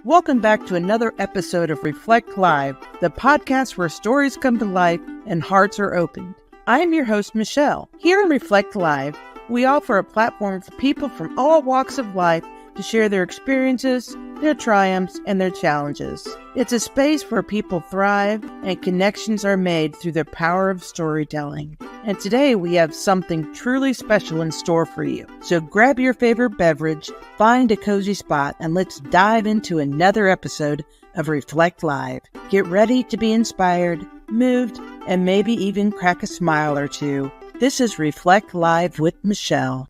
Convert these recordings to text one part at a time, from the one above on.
Welcome back to another episode of Reflect Live, the podcast where stories come to life and hearts are opened. I am your host, Michelle. Here in Reflect Live, we offer a platform for people from all walks of life to share their experiences, their triumphs, and their challenges. It's a space where people thrive and connections are made through the power of storytelling. And today we have something truly special in store for you. So grab your favorite beverage, find a cozy spot, and let's dive into another episode of Reflect Live. Get ready to be inspired, moved, and maybe even crack a smile or two. This is Reflect Live with Michelle.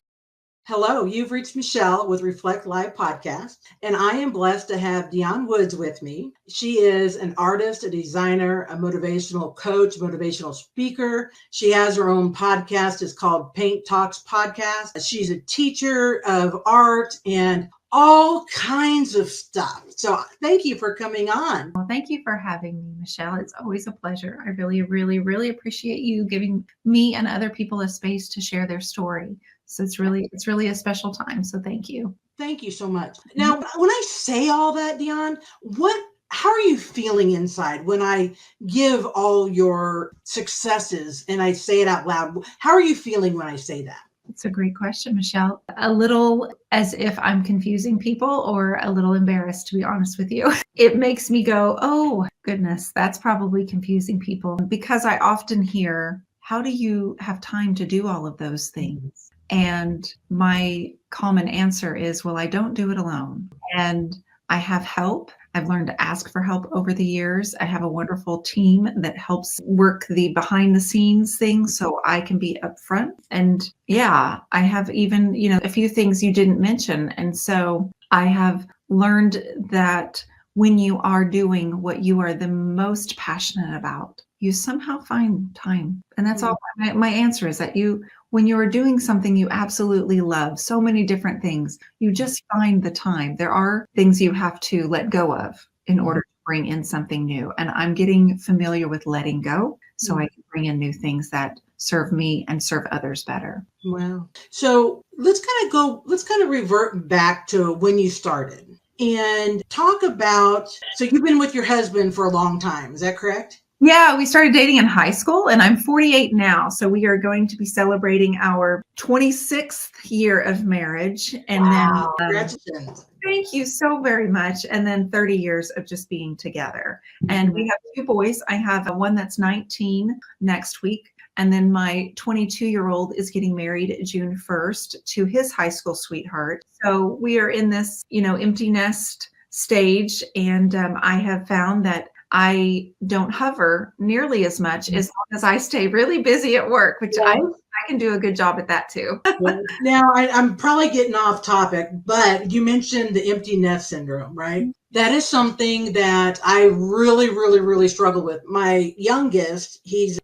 Hello, you've reached Michelle with Reflect Live podcast, and I am blessed to have Dionne Woods with me. She is an artist, a designer, a motivational coach, motivational speaker. She has her own podcast. It's called Paint Talks Podcast. She's a teacher of art and all kinds of stuff. So thank you for coming on. Well, thank you for having me, Michelle. It's always a pleasure. I really appreciate you giving me and other people a space to share their story. So it's really a special time. So thank you. Thank you so much. Now, when I say all that, Dionne, how are you feeling inside when I give all your successes and I say it out loud? How are you feeling when I say that? It's a great question, Michelle. A little as if I'm confusing people or a little embarrassed, to be honest with you. It makes me go, oh, goodness, that's probably confusing people, because I often hear, how do you have time to do all of those things? And my common answer is, well, I don't do it alone. And I have help. I've learned to ask for help over the years. I have a wonderful team that helps work the behind the scenes things so I can be upfront. And yeah, I have even, a few things you didn't mention. And so I have learned that when you are doing what you are the most passionate about, you somehow find time. And that's all my answer is, that when you are doing something you absolutely love, so many different things, you just find the time. There are things you have to let go of in order to bring in something new. And I'm getting familiar with letting go so I can bring in new things that serve me and serve others better. Wow. So let's kind of revert back to when you started and talk about, so you've been with your husband for a long time. Is that correct? Yeah, we started dating in high school and I'm 48 now. So we are going to be celebrating our 26th year of marriage. And wow. Then Congratulations. Thank you so very much. And then 30 years of just being together. And we have two boys. I have one that's 19 next week. And then my 22-year-old is getting married June 1st to his high school sweetheart. So we are in this, empty nest stage. And I have found that I don't hover nearly as much as long as I stay really busy at work, which I can do a good job at that too. Now, I'm probably getting off topic, but you mentioned the empty nest syndrome, right? That is something that I really struggle with. My youngest, he's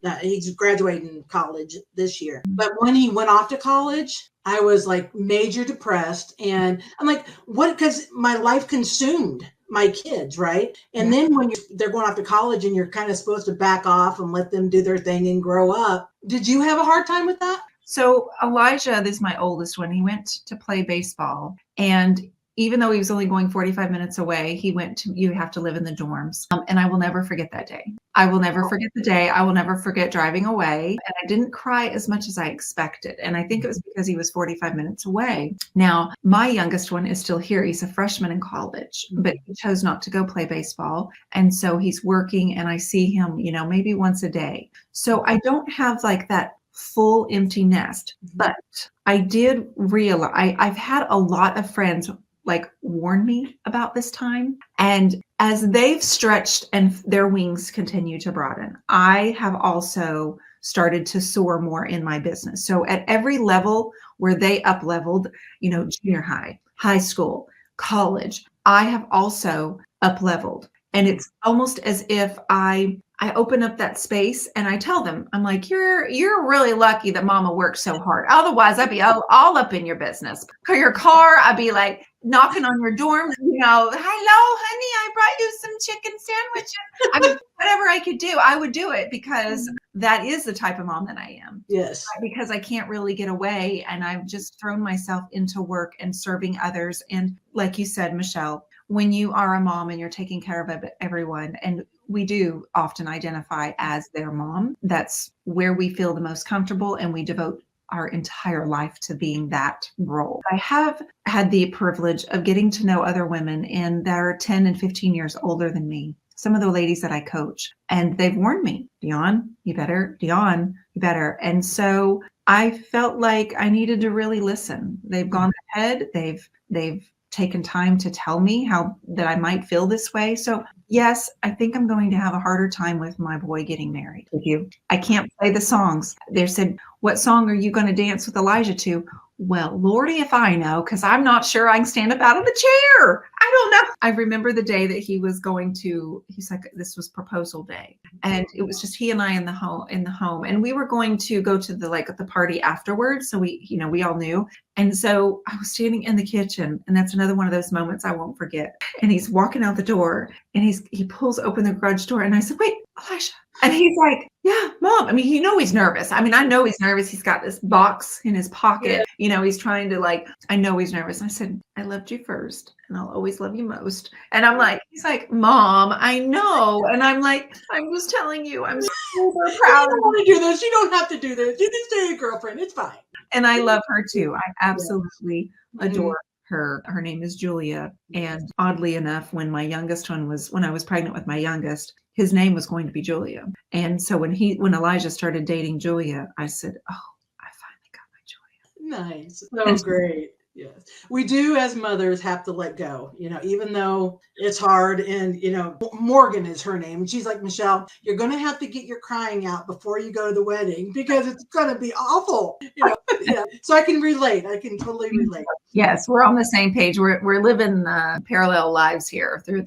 graduating college this year. But when he went off to college, I was like major depressed. And I'm like, what? Because my life consumed my kids, right? And then when they're going off to college and you're kind of supposed to back off and let them do their thing and grow up. Did you have a hard time with that? So Elijah, this is my oldest one, he went to play baseball. And even though he was only going 45 minutes away, you have to live in the dorms. And I will never forget that day. I will never forget the day. I will never forget driving away. And I didn't cry as much as I expected. And I think it was because he was 45 minutes away. Now, my youngest one is still here. He's a freshman in college, but he chose not to go play baseball. And so he's working and I see him, maybe once a day. So I don't have like that full empty nest, but I did realize I've had a lot of friends warn me about this time. And as they've stretched and their wings continue to broaden, I have also started to soar more in my business. So at every level where they up leveled, junior high, high school, college, I have also up leveled. And it's almost as if I open up that space and I tell them, I'm like, you're really lucky that mama worked so hard. Otherwise, I'd be all up in your business. Your car, I'd be like knocking on your dorm, hello, honey, I brought you some chicken sandwiches. I mean, whatever I could do, I would do it because that is the type of mom that I am. Yes. Because I can't really get away and I've just thrown myself into work and serving others. And like you said, Michelle, when you are a mom and you're taking care of everyone, and we do often identify as their mom, that's where we feel the most comfortable, and we devote our entire life to being that role. I have had the privilege of getting to know other women and that are 10 and 15 years older than me. Some of the ladies that I coach, and they've warned me, Dionne, you better, Dionne, you better. And so I felt like I needed to really listen. They've gone ahead. They've taken time to tell me how that I might feel this way. So yes, I think I'm going to have a harder time with my boy getting married with you. I can't play the songs. They said, what song are you going to dance with Elijah to? Well, Lordy, if I know, because I'm not sure I can stand up out of the chair. I don't know. I remember the day that he was going to, he's like, this was proposal day. And it was just he and I in the home. And we were going to go to the party afterwards. So we all knew. And so I was standing in the kitchen, and that's another one of those moments I won't forget. And he's walking out the door, and he pulls open the garage door, and I said, wait, Elijah. And he's like, yeah, Mom. I mean, he's nervous. I mean, I know he's nervous. He's got this box in his pocket. Yeah. He's trying to I know he's nervous. And I said, I loved you first, and I'll always love you most. And he's like, Mom, I know. And I'm like, I'm just telling you, I'm super proud. I don't want to do this. You don't have to do this. You can stay a girlfriend. It's fine. And I love her too. I absolutely adore her. Her name is Julia. And oddly enough, when I was pregnant with my youngest, his name was going to be Julia. And so when Elijah started dating Julia, I said, oh, I finally got my Julia. Nice. So great. Yes. We do as mothers have to let go, even though it's hard. And, Morgan is her name. And she's like, Michelle, you're going to have to get your crying out before you go to the wedding because it's going to be awful. Yeah. So I can relate. I can totally relate. Yes. We're on the same page. We're living parallel lives here through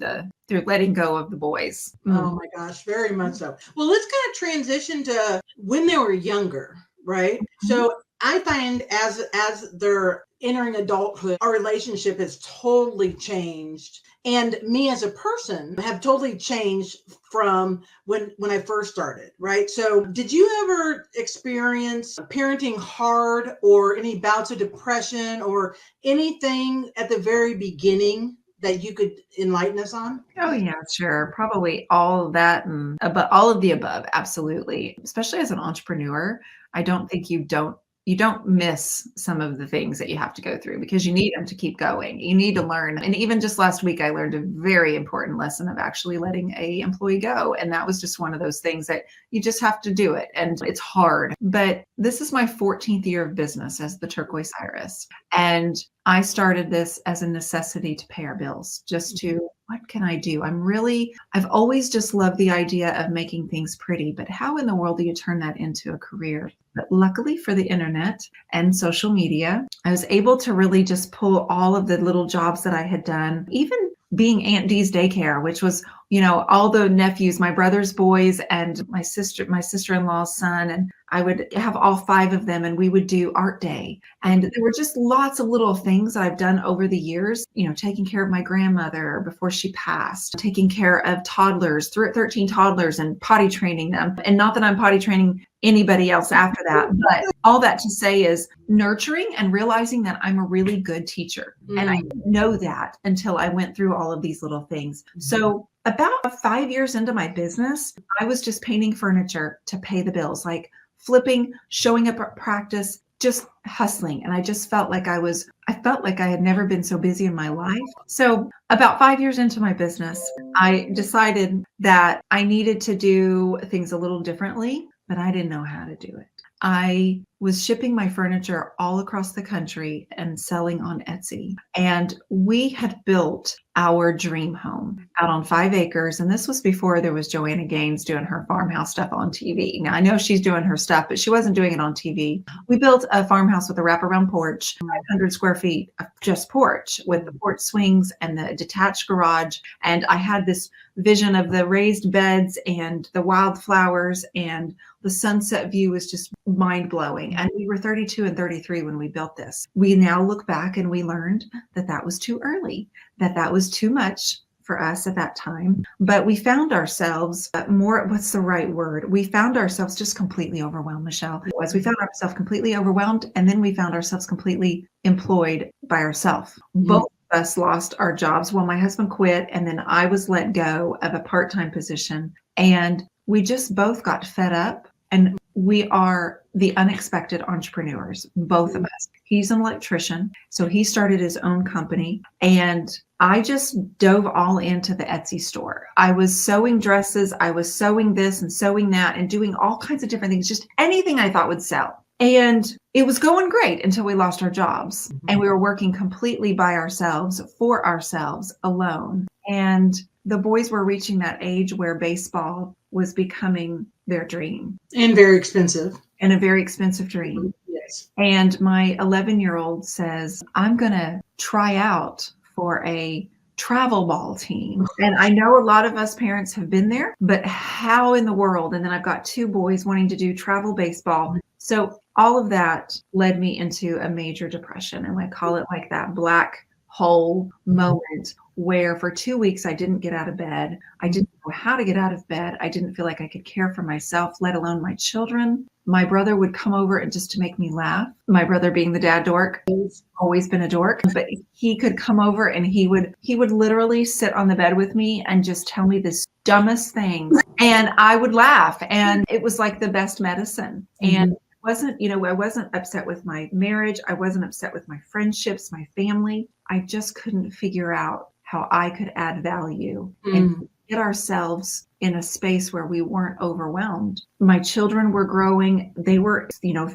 letting go of the boys. Oh my gosh. Very much so. Well, let's kind of transition to when they were younger, right? Mm-hmm. So I find as they're entering adulthood, our relationship has totally changed. And me as a person have totally changed from when I first started, right? So did you ever experience parenting hard or any bouts of depression or anything at the very beginning that you could enlighten us on? Oh yeah, sure. Probably all of that and all of the above. Absolutely. Especially as an entrepreneur, I don't think you don't miss some of the things that you have to go through because you need them to keep going. You need to learn. And even just last week, I learned a very important lesson of actually letting an employee go. And that was just one of those things that you just have to do it. And it's hard. But this is my 14th year of business as the Turquoise Iris. And I started this as a necessity to pay our bills, just to, what can I do? I've always just loved the idea of making things pretty, but how in the world do you turn that into a career? But luckily for the internet and social media, I was able to really just pull all of the little jobs that I had done, even being Aunt Dee's daycare, which was, all the nephews, my brother's boys and my sister-in-law's son. And I would have all 5 of them and we would do art day. And there were just lots of little things that I've done over the years, taking care of my grandmother before she passed, taking care of toddlers, 13 toddlers and potty training them. And not that I'm potty training anybody else after that, but all that to say is nurturing and realizing that I'm a really good teacher. Mm-hmm. And I didn't know that until I went through all of these little things. Mm-hmm. So about 5 years into my business, I was just painting furniture to pay the bills, like flipping, showing up at practice, just hustling. And I just felt like I had never been so busy in my life. So about 5 years into my business, I decided that I needed to do things a little differently, but I didn't know how to do it. I was shipping my furniture all across the country and selling on Etsy. And we had built our dream home out on 5 acres. And this was before there was Joanna Gaines doing her farmhouse stuff on TV. Now I know she's doing her stuff, but she wasn't doing it on TV. We built a farmhouse with a wraparound porch, 500 square feet of just porch with the porch swings and the detached garage. And I had this vision of the raised beds and the wildflowers, and the sunset view was just mind blowing. And we were 32 and 33 when we built this. We now look back and we learned that was too early, that was too much for us at that time. But we found ourselves what's the right word? We found ourselves just completely overwhelmed, Michelle. We found ourselves completely overwhelmed, and then we found ourselves completely employed by ourselves. Mm-hmm. Both of us lost our jobs. Well, my husband quit, and then I was let go of a part-time position, and we just both got fed up, and we are the unexpected entrepreneurs, both of us. He's an electrician, so he started his own company, and I just dove all into the Etsy store. I was sewing dresses, I was sewing this and sewing that and doing all kinds of different things, just anything I thought would sell. And it was going great until we lost our jobs, and we were working completely by ourselves, for ourselves, alone. And the boys were reaching that age where baseball was becoming their dream. And very expensive. And a very expensive dream. Yes. And my 11-year-old says, I'm going to try out for a travel ball team. And I know a lot of us parents have been there, but how in the world? And then I've got 2 boys wanting to do travel baseball. So all of that led me into a major depression. And I call it like that black hole moment where for 2 weeks I didn't get out of bed. I didn't know how to get out of bed. I didn't feel like I could care for myself, let alone my children. My brother would come over and just to make me laugh. My brother being the dad dork, he's always been a dork, but he could come over and he would literally sit on the bed with me and just tell me the dumbest things. And I would laugh, and it was like the best medicine. And I wasn't upset with my marriage. I wasn't upset with my friendships, my family. I just couldn't figure out how I could add value and get ourselves in a space where we weren't overwhelmed. My children were growing. They were,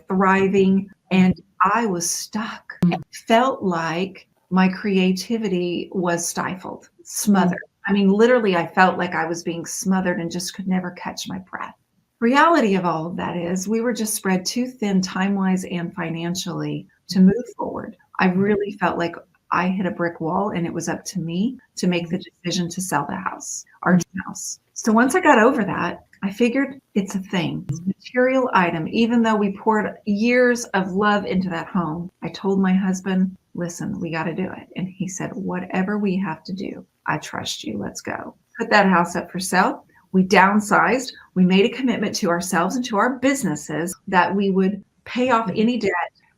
thriving, and I was stuck. It felt like my creativity was stifled, smothered. I mean, literally, I felt like I was being smothered and just could never catch my breath. Reality of all of that is we were just spread too thin time-wise and financially to move forward. I really felt like I hit a brick wall, and it was up to me to make the decision to sell the house, our dream house. So once I got over that, I figured it's a thing, it's a material item. Even though we poured years of love into that home, I told my husband, listen, we got to do it. And he said, whatever we have to do, I trust you. Let's go. Put that house up for sale. We downsized. We made a commitment to ourselves and to our businesses that we would pay off any debt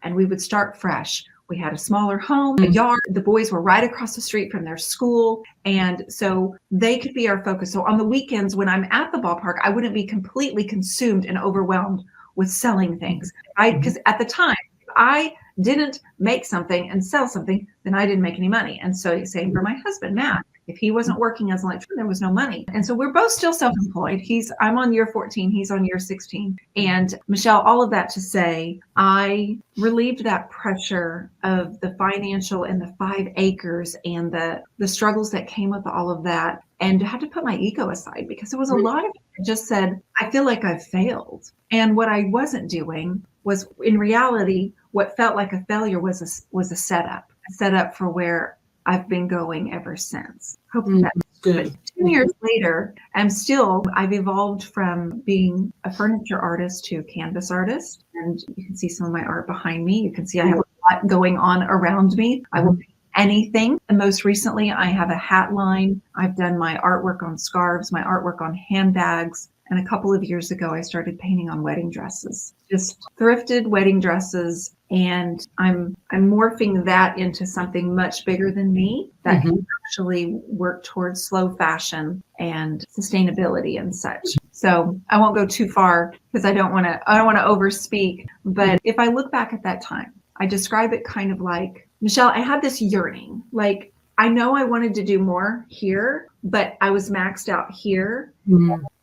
and we would start fresh. We had a smaller home, a yard. The boys were right across the street from their school. And so they could be our focus. So on the weekends when I'm at the ballpark, I wouldn't be completely consumed and overwhelmed with selling things. Because at the time, if I didn't make something and sell something, then I didn't make any money. And so same for my husband, Matt. If he wasn't working as an electrician, there was no money. And so we're both still self-employed. I'm on year 14, he's on year 16. And Michelle, all of that to say, I relieved that pressure of the financial and the 5 acres and the struggles that came with all of that, and had to put my ego aside because there was a lot of it that just said, I feel like I've failed. And what I wasn't doing was, in reality, what felt like a failure was a setup for where I've been going ever since. Hopefully that's good. 2 years later, I've evolved from being a furniture artist to a canvas artist. And you can see some of my art behind me. You can see I have a lot going on around me. I will paint anything. And most recently, I have a hat line. I've done my artwork on scarves, my artwork on handbags. And a couple of years ago, I started painting on wedding dresses, just thrifted wedding dresses. And I'm morphing that into something much bigger than me that can actually work towards slow fashion and sustainability and such. So I won't go too far because I don't want to overspeak. But if I look back at that time, I describe it kind of like, Michelle, I had this yearning. Like, I know I wanted to do more here, but I was maxed out here.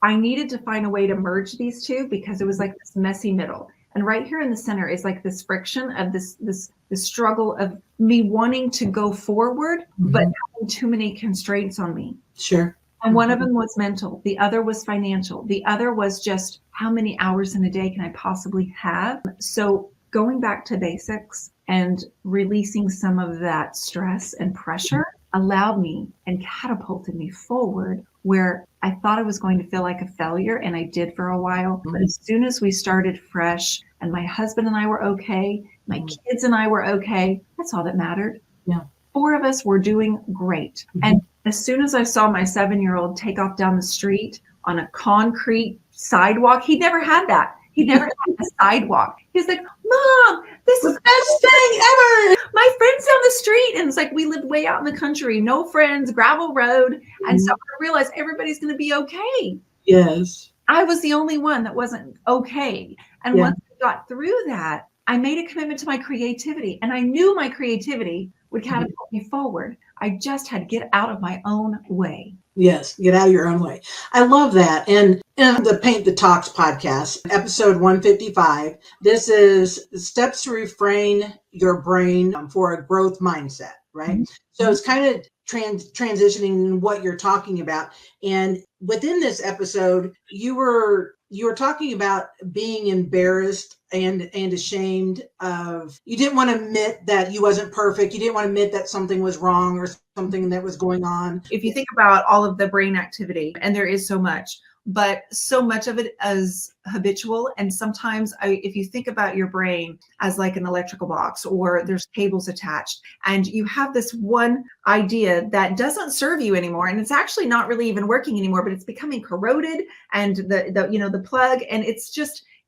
I needed to find a way to merge these two because it was like this messy middle. And right here in the center is like this friction of this struggle of me wanting to go forward, but having too many constraints on me. Sure. And one of them was mental. The other was financial. The other was just how many hours in a day can I possibly have? So going back to basics and releasing some of that stress and pressure allowed me and catapulted me forward where I thought I was going to feel like a failure, and I did for a while. But as soon as we started fresh and my husband and I were okay, my kids and I were okay, that's all that mattered. Yeah. 4 of us were doing great. And as soon as I saw my 7-year-old take off down the street on a concrete sidewalk, he never had that. He never had a sidewalk. He's like, Mom, this is The best thing ever. my friends down the street. And it's like, we lived way out in the country, no friends, gravel road. And so I realized everybody's going to be okay. Yes. I was the only one that wasn't okay. And Yeah. once I got through that, I made a commitment to my creativity, and I knew my creativity would catapult me forward. I just had to get out of my own way. Yes, get out of your own way. I love that. And in the Paint the Talks podcast, episode 155, this is steps to refrain your brain for a growth mindset, right? So it's kind of transitioning what you're talking about. And within this episode, you were talking about being embarrassed and ashamed of, you didn't want to admit that you wasn't perfect. You didn't want to admit that something was wrong or something that was going on. If you think about all of the brain activity, and there is so much, but so much of it is habitual. And sometimes if you think about your brain as like an electrical box, or there's cables attached, and you have this one idea that doesn't serve you anymore, and it's actually not really even working anymore, but it's becoming corroded, and the plug, and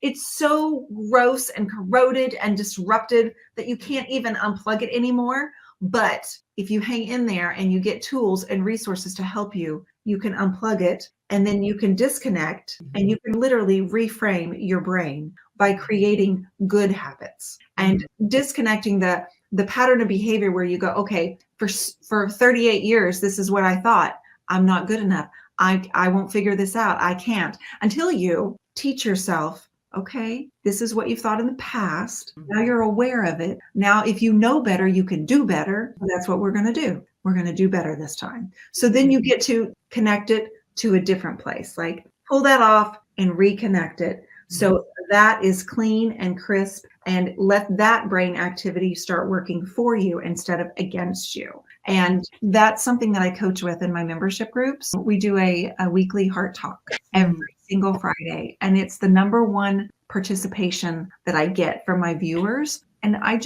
it's so gross and corroded and disrupted that you can't even unplug it anymore. But if you hang in there and you get tools and resources to help you, you can unplug it, and then you can disconnect, and you can literally reframe your brain by creating good habits and disconnecting the pattern of behavior where you go, okay, for 38 years, this is what I thought. I'm not good enough. I won't figure this out. I can't, until you teach yourself, okay, this is what you've thought in the past. Now you're aware of it. Now, if you know better, you can do better. That's what we're going to do. We're going to do better this time. So then you get to connect it to a different place, like pull that off and reconnect it. So that is clean and crisp, and let that brain activity start working for you instead of against you. And that's something that I coach with in my membership groups. We do a weekly heart talk every single Friday, and it's the number one participation that I get from my viewers. And I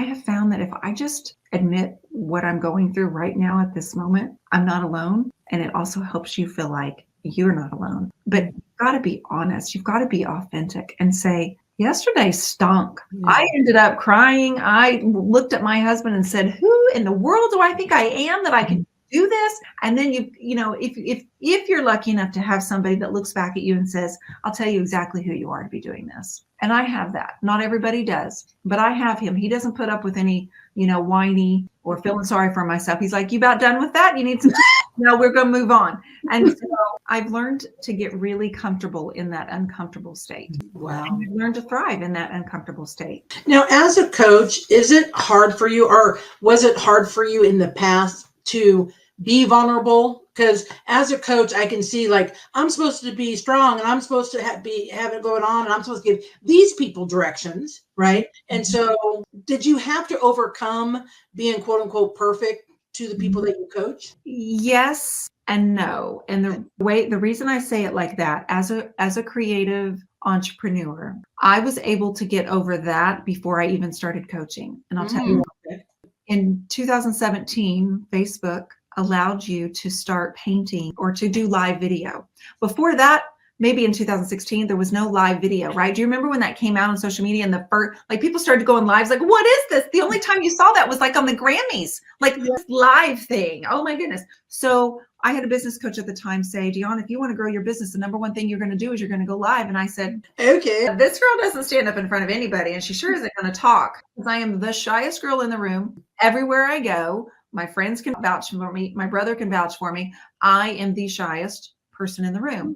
have found that if I just admit what I'm going through right now at this moment, I'm not alone. And it also helps you feel like you're not alone. But you've got to be honest. You've got to be authentic and say, yesterday stunk. I ended up crying. I looked at my husband and said, who in the world do I think I am that I can do this? And then if you're lucky enough to have somebody that looks back at you and says, I'll tell you exactly who you are to be doing this. And I have that. Not everybody does, but I have him. He doesn't put up with any, whiny or feeling sorry for myself. He's like, you about done with that? You need some time? No, we're going to move on. And so I've learned to get really comfortable in that uncomfortable state. Wow. And I've learned to thrive in that uncomfortable state. Now, as a coach, is it hard for you, or was it hard for you in the past to be vulnerable? Because as a coach, I can see, like, I'm supposed to be strong, and I'm supposed to have it going on, and I'm supposed to give these people directions, right? And so did you have to overcome being quote unquote perfect to the people that you coach? Yes and no. And the reason I say it like that, as a creative entrepreneur, I was able to get over that before I even started coaching. And I'll tell you what, in 2017, Facebook allowed you to start painting or to do live video. Before that, maybe in 2016, there was no live video, right? Do you remember when that came out on social media, and the first, like, people started going lives, like, what is this? The only time you saw that was like on the Grammys, like this live thing. Oh my goodness. So I had a business coach at the time say, Dionne, if you want to grow your business, the number one thing you're going to do is you're going to go live. And I said, okay, this girl doesn't stand up in front of anybody, and she sure isn't going to talk, because I am the shyest girl in the room. Everywhere I go, my friends can vouch for me. My brother can vouch for me. I am the shyest person in the room.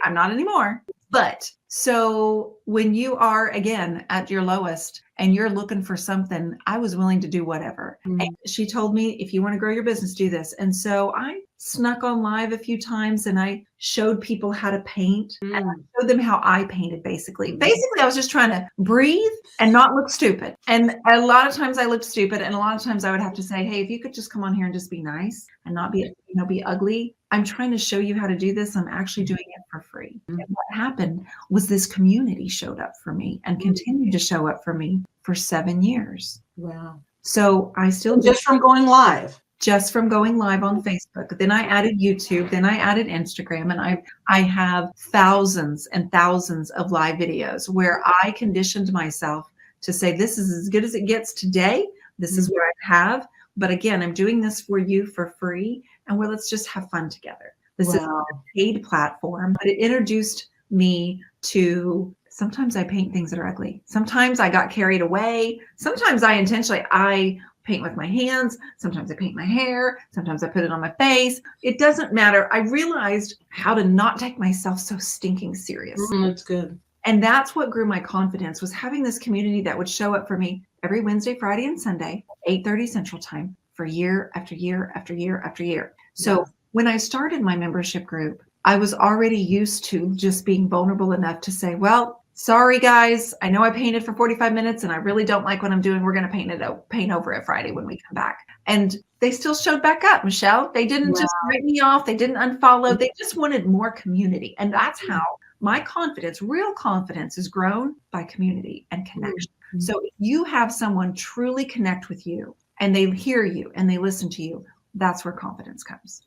I'm not anymore. But so when you are, again, at your lowest and you're looking for something, I was willing to do whatever. And she told me, if you want to grow your business, do this. And so I snuck on live a few times, and I showed people how to paint, and I showed them how I painted. Basically, I was just trying to breathe and not look stupid. And a lot of times I looked stupid, and a lot of times I would have to say, hey, if you could just come on here and just be nice and not be, be ugly. I'm trying to show you how to do this. I'm actually doing it for free. And what happened was this community showed up for me and continued to show up for me for 7 years. Wow. So I still just from going live. just from going live on Facebook. Then I added YouTube, then I added Instagram, and I have thousands and thousands of live videos where I conditioned myself to say, this is as good as it gets today. This is what I have. But again, I'm doing this for you for free. And let's just have fun together. This is a paid platform, but it introduced me to, sometimes I paint things that are ugly. Sometimes I got carried away. Sometimes I paint with my hands. Sometimes I paint my hair. Sometimes I put it on my face. It doesn't matter. I realized how to not take myself so stinking serious. That's good. And that's what grew my confidence, was having this community that would show up for me every Wednesday, Friday, and Sunday, 8:30 Central Time, for year after year after year after year. So when I started my membership group, I was already used to just being vulnerable enough to say, well, sorry guys, I know I painted for 45 minutes and I really don't like what I'm doing. We're going to paint over it Friday when we come back. And they still showed back up, Michelle. They didn't just write me off. They didn't unfollow. They just wanted more community. And that's how my confidence, real confidence, is grown by community and connection. So if you have someone truly connect with you and they hear you and they listen to you, that's where confidence comes.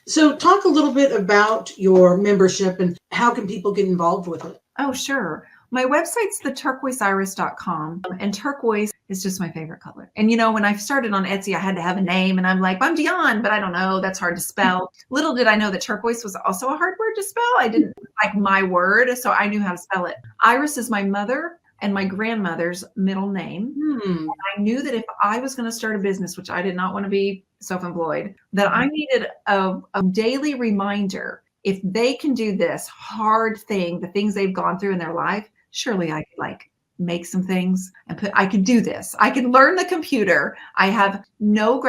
So talk a little bit about your membership and how can people get involved with it? Oh, sure. My website's theturquoiseiris.com, and turquoise is just my favorite color. And when I started on Etsy, I had to have a name, and I'm like, I'm Dionne, but I don't know, that's hard to spell. Little did I know that turquoise was also a hard word to spell. I didn't like my word, so I knew how to spell it. Iris is my mother and my grandmother's middle name. I knew that if I was going to start a business, which I did not want to be self-employed, that I needed a daily reminder. If they can do this hard thing, the things they've gone through in their life, surely I could make some things and I could do this. I can learn the computer. I have no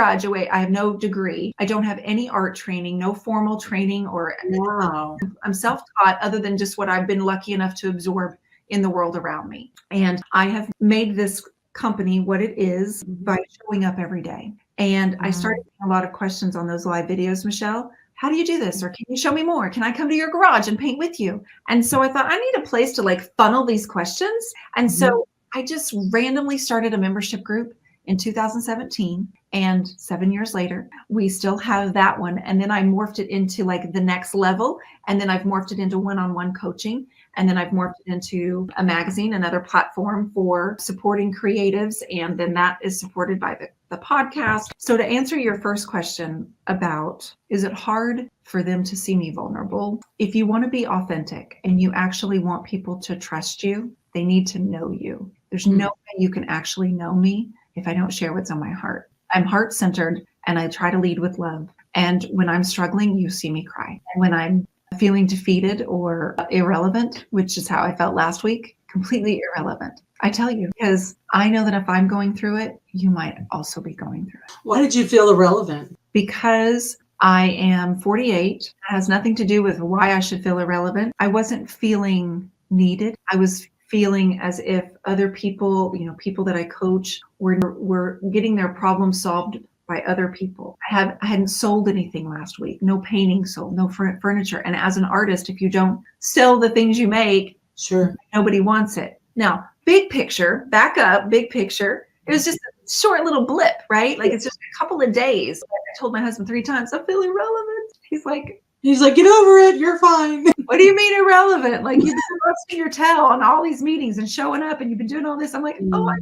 degree. I don't have any art training, no formal training I'm self-taught, other than just what I've been lucky enough to absorb in the world around me. And I have made this company what it is by showing up every day. And I started getting a lot of questions on those live videos, Michelle. How do you do this? Or can you show me more? Can I come to your garage and paint with you? And so I thought, I need a place to funnel these questions. And so I just randomly started a membership group in 2017. And 7 years later, we still have that one. And then I morphed it into the next level. And then I've morphed it into one-on-one coaching. And then I've morphed it into a magazine, another platform for supporting creatives. And then that is supported by the podcast. So to answer your first question about, is it hard for them to see me vulnerable? If you want to be authentic and you actually want people to trust you, they need to know you. There's no way you can actually know me if I don't share what's on my heart. I'm heart-centered and I try to lead with love. And when I'm struggling, you see me cry. And when I'm feeling defeated or irrelevant, which is how I felt last week, completely irrelevant, I tell you, because I know that if I'm going through it, you might also be going through it. Why did you feel irrelevant? Because I am 48. It has nothing to do with why I should feel irrelevant. I wasn't feeling needed. I was feeling as if other people, people that I coach were getting their problems solved by other people. I hadn't sold anything last week. No painting sold, no furniture. And as an artist, if you don't sell the things you make, sure, nobody wants it. Now, big picture, back up, big picture. It was just a short little blip, right? It's just a couple of days. I told my husband 3 times, I feel irrelevant. He's like, get over it. You're fine. What do you mean irrelevant? You've been busting your tail on all these meetings and showing up and you've been doing all this. I'm like, oh, I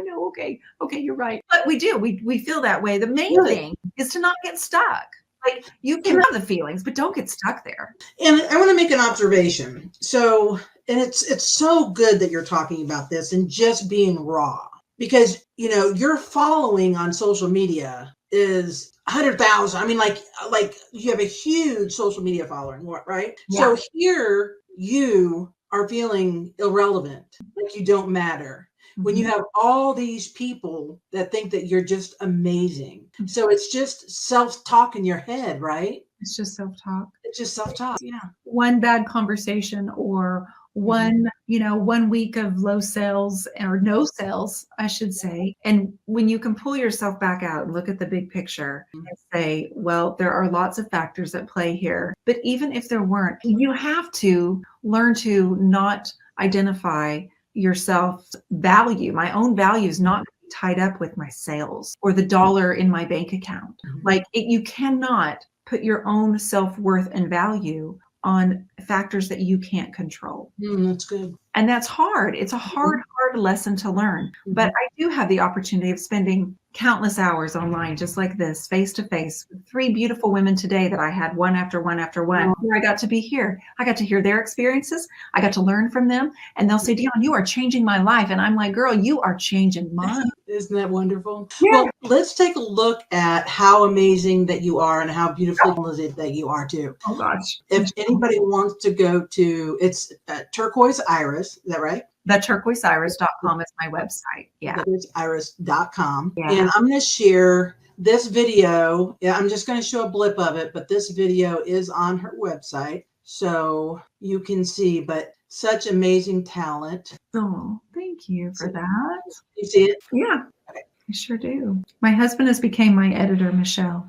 know. Okay, you're right. But we do. We feel that way. The main thing is to not get stuck. You can have the feelings, but don't get stuck there. And I want to make an observation. So, and it's so good that you're talking about this and just being raw, because, your following on social media is 100,000. I mean, you have a huge social media following, right? Yeah. So here you are feeling irrelevant, you don't matter, when you have all these people that think that you're just amazing. So it's just self-talk in your head, right? It's just self-talk. It's just self-talk. Yeah. One bad conversation or one week of low sales or no sales, I should say. And when you can pull yourself back out and look at the big picture and say, well, there are lots of factors at play here. But even if there weren't, you have to learn to not identify yourself value. My own value is not tied up with my sales or the dollar in my bank account. Like you cannot put your own self-worth and value on factors that you can't control. That's good. And that's hard. It's a hard lesson to learn. But I do have the opportunity of spending countless hours online, just like this, face to face, with 3 beautiful women today that I had one after one after one. Where I got to be here. I got to hear their experiences. I got to learn from them. And they'll say, Dionne, you are changing my life. And I'm like, girl, you are changing mine. Isn't that wonderful? Yeah. Well, let's take a look at how amazing that you are and how beautifully talented that you are too. Oh gosh. If anybody wants to go to, it's Turquoise Iris, is that right? The turquoiseiris.com is my website. Yeah. Turquoiseiris.com. Yeah. And I'm going to share this video. Yeah, I'm just going to show a blip of it, but this video is on her website. So you can see, but such amazing talent. Oh, thank you for that. You see it? Yeah. I sure do. My husband has become my editor, Michelle.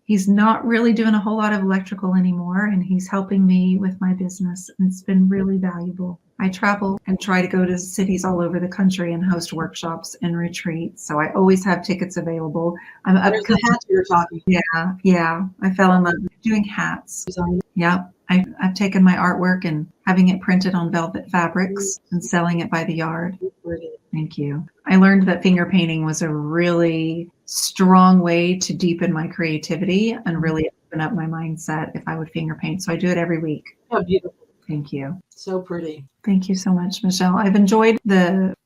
He's not really doing a whole lot of electrical anymore, and he's helping me with my business, and it's been really valuable. I travel and try to go to cities all over the country and host workshops and retreats, so I always have tickets available. I'm up. There's the hats you're talking. Yeah. I fell in love with doing hats. Yeah. I've taken my artwork and having it printed on velvet fabrics and selling it by the yard. Thank you. I learned that finger painting was a really strong way to deepen my creativity and really open up my mindset if I would finger paint. So I do it every week. Oh, beautiful. Thank you. So pretty. Thank you so much, Michelle. I've enjoyed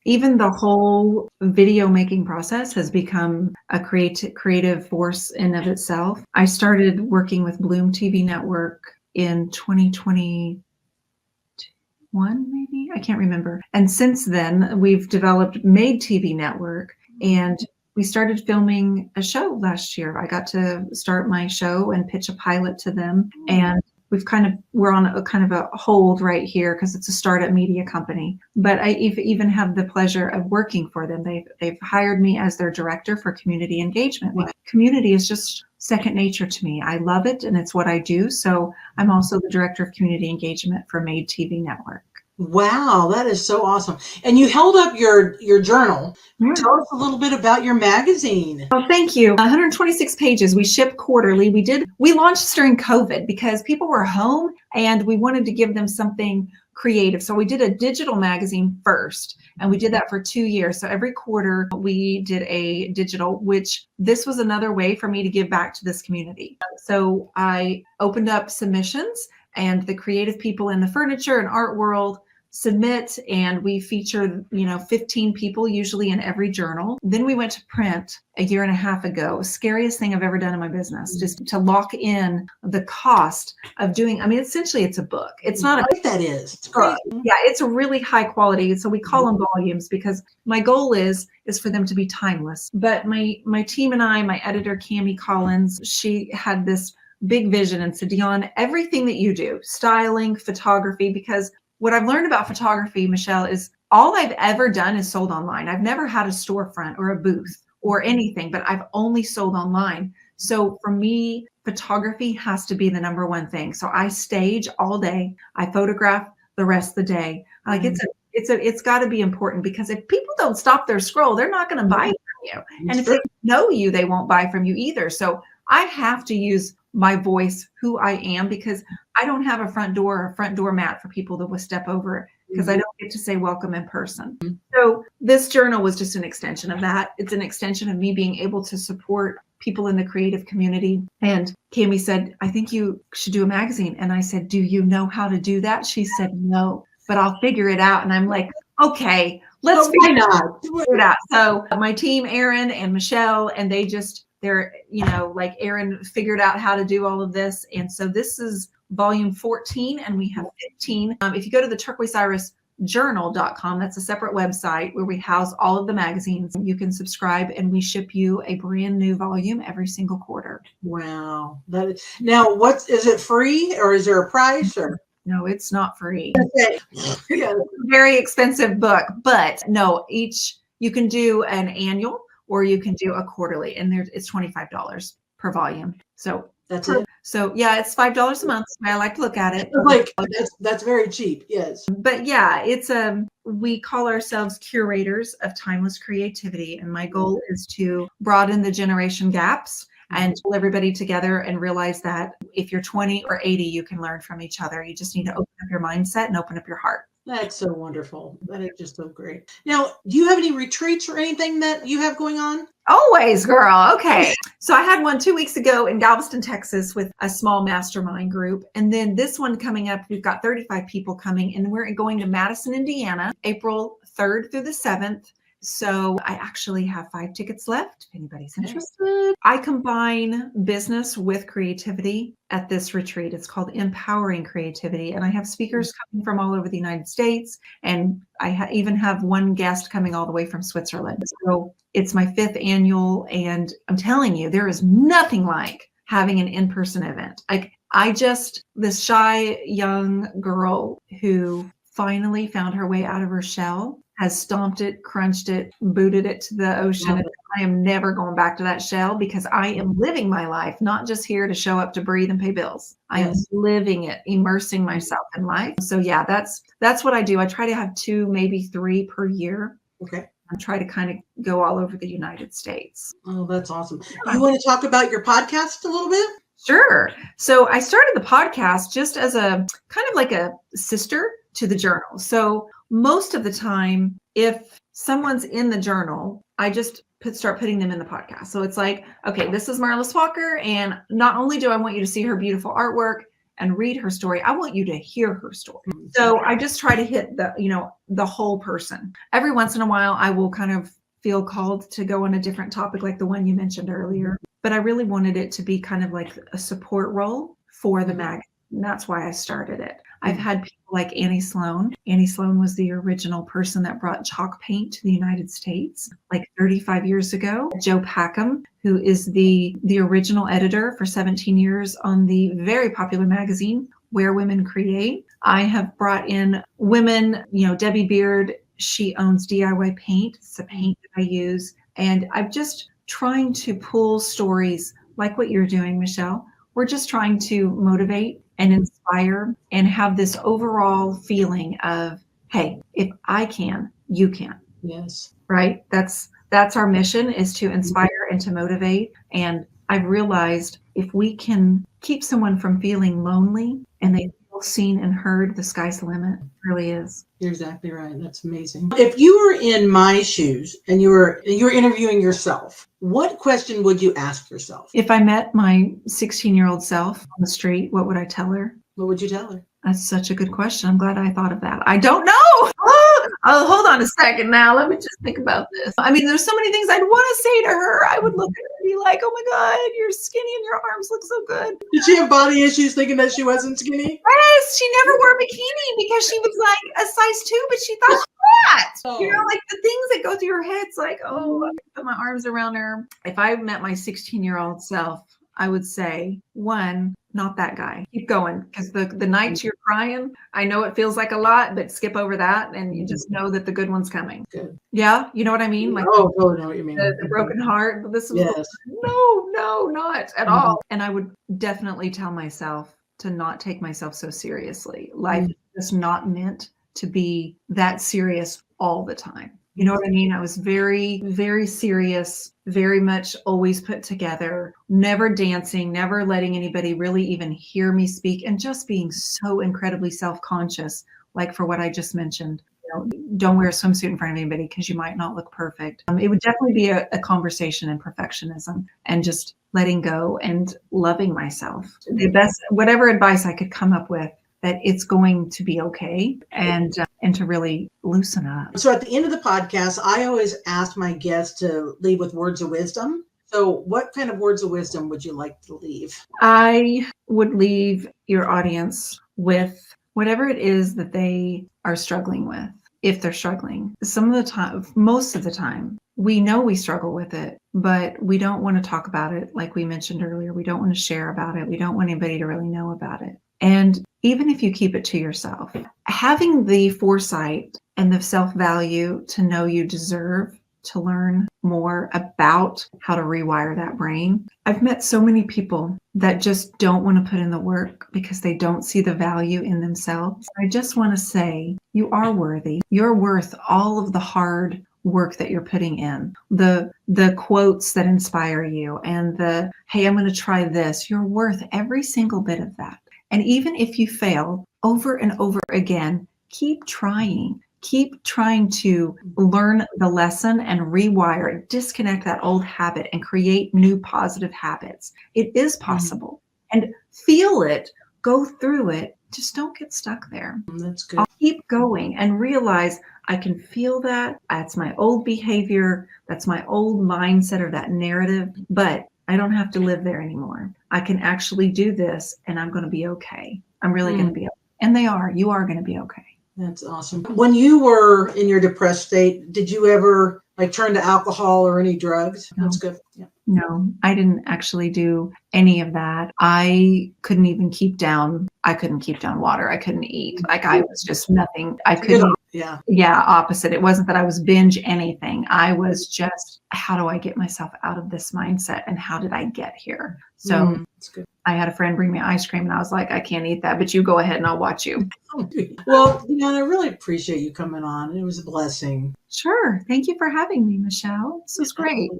even the whole video making process has become a creative force in of itself. I started working with BloomTV Network in 2021, maybe? I can't remember. And since then, we've developed MadeTV Network, and we started filming a show last year. I got to start my show and pitch a pilot to them. And we're on a kind of a hold right here because it's a startup media company. But I even have the pleasure of working for them. They've hired me as their director for community engagement. Community is just second nature to me. I love it, and it's what I do. So I'm also the director of community engagement for MadeTV Network. Wow, that is so awesome. And you held up your journal. Yeah. Tell us a little bit about your magazine. Oh, thank you. 126 pages. We ship quarterly. We launched during COVID because people were home and we wanted to give them something creative. So we did a digital magazine first, and we did that for 2 years. So every quarter we did a digital, which this was another way for me to give back to this community. So I opened up submissions, and the creative people in the furniture and art world submit, and we feature 15 people usually in every journal. Then we went to print a year and a half ago. Scariest thing I've ever done in my business, just to lock in the cost of doing. I mean, essentially it's a book. It's not a that is. It's great. Yeah, it's a really high quality. So we call them volumes because my goal is for them to be timeless. But my team and I, my editor Cami Collins, she had this big vision and said, Dionne, everything that you do, styling, photography, because what I've learned about photography, Michelle, is all I've ever done is sold online. I've never had a storefront or a booth or anything, but I've only sold online. So for me, photography has to be the number one thing. So I stage all day. I photograph the rest of the day. Like it's got to be important, because if people don't stop their scroll, they're not going to buy from you. And if they know you, they won't buy from you either. So I have to use my voice, who I am, because I don't have a front door mat for people that will step over, because I don't get to say welcome in person. So this journal was just an extension of that. It's an extension of me being able to support people in the creative community. And Cami said, I think you should do a magazine. And I said, do you know how to do that? She said, no, but I'll figure it out. And I'm like, okay, let's figure it out. So my team, Aaron and Michelle, and they're, like Aaron figured out how to do all of this. And so this is volume 14, and we have 15. If you go to the turquoiseirisjournal.com, that's a separate website where we house all of the magazines. You can subscribe, and we ship you a brand new volume every single quarter. Wow. Now, is it free, or is there a price? Or no, it's not free. Okay. Yeah. Very expensive book, but no, you can do an annual or you can do a quarterly, and it's $25 per volume. So that's it. So yeah, it's $5 a month. I like to look at it. Like that's very cheap. Yes. But yeah, it's we call ourselves curators of timeless creativity, and my goal is to broaden the generation gaps and pull everybody together and realize that if you're 20 or 80, you can learn from each other. You just need to open up your mindset and open up your heart. That's so wonderful. That is just so great. Now, do you have any retreats or anything that you have going on? Always, girl. Okay. So I had one 2 weeks ago in Galveston, Texas with a small mastermind group. And then this one coming up, we've got 35 people coming, and we're going to Madison, Indiana, April 3rd through the 7th. So I actually have 5 tickets left if anybody's interested. I combine business with creativity at this retreat. It's called Empowering Creativity. And I have speakers coming from all over the United States. And I even have one guest coming all the way from Switzerland. So it's my 5th annual. And I'm telling you, there is nothing like having an in-person event. Like this shy young girl who finally found her way out of her shell, has stomped it, crunched it, booted it to the ocean. And I am never going back to that shell because I am living my life, not just here to show up to breathe and pay bills. I am living it, immersing myself in life. So yeah, that's what I do. I try to have 2, maybe 3 per year. Okay. I try to kind of go all over the United States. Oh, that's awesome. You want to talk about your podcast a little bit? Sure. So I started the podcast just as a kind of like a sister to the journal. So most of the time, if someone's in the journal, I just start putting them in the podcast. So it's like, okay, this is Marlis Walker. And not only do I want you to see her beautiful artwork and read her story, I want you to hear her story. So I just try to hit the whole person. Every once in a while, I will kind of feel called to go on a different topic like the one you mentioned earlier. But I really wanted it to be kind of like a support role for the magazine. And that's why I started it. I've had people like Annie Sloan. Annie Sloan was the original person that brought chalk paint to the United States like 35 years ago. Joe Packham, who is the original editor for 17 years on the very popular magazine, Where Women Create. I have brought in women, Debbie Beard, she owns DIY Paint. It's a paint that I use. And I'm just trying to pull stories like what you're doing, Michelle. We're just trying to motivate and inspire and have this overall feeling of, hey, if I can, you can. Yes. Right? That's our mission, is to inspire and to motivate. And I've realized if we can keep someone from feeling lonely and they feel seen and heard, the sky's the limit. It really is. You're exactly right. That's amazing. If you were in my shoes and you were interviewing yourself, what question would you ask yourself? If I met my 16-year-old self on the street, what would I tell her? What would you tell her? That's such a good question. I'm glad I thought of that. I don't know. Oh, hold on a second now. Let me just think about this. I mean, there's so many things I'd want to say to her. I would look at her and be like, oh my God, you're skinny and your arms look so good. Did she have body issues thinking that she wasn't skinny? Yes, she never wore a bikini because she was like a size 2, but she thought fat. Oh. Like the things that go through your head's like, oh, I can put my arms around her. If I met my 16-year-old self, I would say, 1, not that guy. Keep going, because the nights you're crying, I know it feels like a lot, but skip over that and you just know that the good one's coming. Good. Yeah, you know what I mean? Like, I know what you mean. The broken heart. But this is no, not at all. And I would definitely tell myself to not take myself so seriously. Life is not meant to be that serious all the time. You know what I mean? I was very, very serious, very much always put together, never dancing, never letting anybody really even hear me speak, and just being so incredibly self-conscious, like for what I just mentioned. Don't wear a swimsuit in front of anybody because you might not look perfect. It would definitely be a conversation in perfectionism and just letting go and loving myself. The best, whatever advice I could come up with, that it's going to be okay, and to really loosen up. So at the end of the podcast, I always ask my guests to leave with words of wisdom. So what kind of words of wisdom would you like to leave? I would leave your audience with whatever it is that they are struggling with, if they're struggling. Some of the time, most of the time, we know we struggle with it, but we don't want to talk about it. Like we mentioned earlier, we don't want to share about it. We don't want anybody to really know about it. And even if you keep it to yourself, having the foresight and the self-value to know you deserve to learn more about how to rewire that brain. I've met so many people that just don't want to put in the work because they don't see the value in themselves. I just want to say you are worthy. You're worth all of the hard work that you're putting in, the quotes that inspire you, and the, hey, I'm going to try this. You're worth every single bit of that. And even if you fail over and over again, keep trying. Keep trying to learn the lesson and rewire, disconnect that old habit and create new positive habits. It is possible. And feel it, go through it. Just don't get stuck there. That's good. I'll keep going and realize I can feel that. That's my old behavior. That's my old mindset or that narrative, but I don't have to live there anymore. I can actually do this and I'm going to be okay. I'm really going to be okay. And you are going to be okay. That's awesome. When you were in your depressed state, did you ever turn to alcohol or any drugs? No. That's good. Yeah. No, I didn't actually do any of that. I couldn't even keep down. I couldn't keep down water. I couldn't eat. I was just nothing. I couldn't. Yeah. Opposite. It wasn't that I was binge anything. I was just, how do I get myself out of this mindset? And how did I get here? So that's good. I had a friend bring me ice cream and I was like, I can't eat that, but you go ahead and I'll watch you. Well, I really appreciate you coming on. It was a blessing. Sure. Thank you for having me, Michelle. This was great.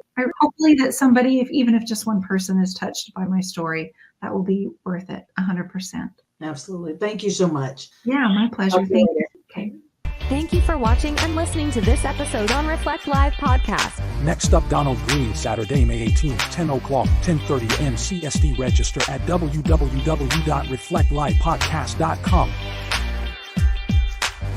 Hopefully that somebody, even if just one person is touched by my story, that will be worth it 100%. Absolutely. Thank you so much. Yeah, my pleasure. Thank you. Okay. Thank you for watching and listening to this episode on Reflect Live Podcast. Next up, Donald Green, Saturday, May 18th, 10 o'clock, 10:30 a.m. CST. Register at www.reflectlivepodcast.com.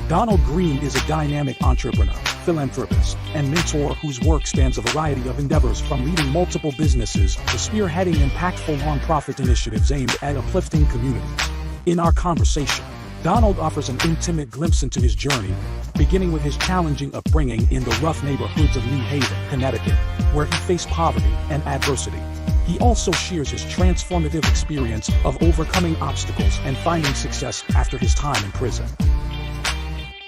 Donald Green is a dynamic entrepreneur, philanthropist, and mentor whose work spans a variety of endeavors, from leading multiple businesses to spearheading impactful nonprofit initiatives aimed at uplifting communities. In our conversation, Donald offers an intimate glimpse into his journey, beginning with his challenging upbringing in the rough neighborhoods of New Haven, Connecticut, where he faced poverty and adversity. He also shares his transformative experience of overcoming obstacles and finding success after his time in prison.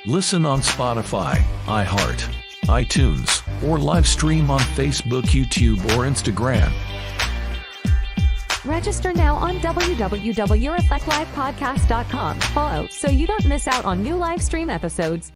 Listen on Spotify, iHeart, iTunes, or live stream on Facebook, YouTube, or Instagram. Register now on www.reflectlivepodcast.com. Follow so you don't miss out on new live stream episodes.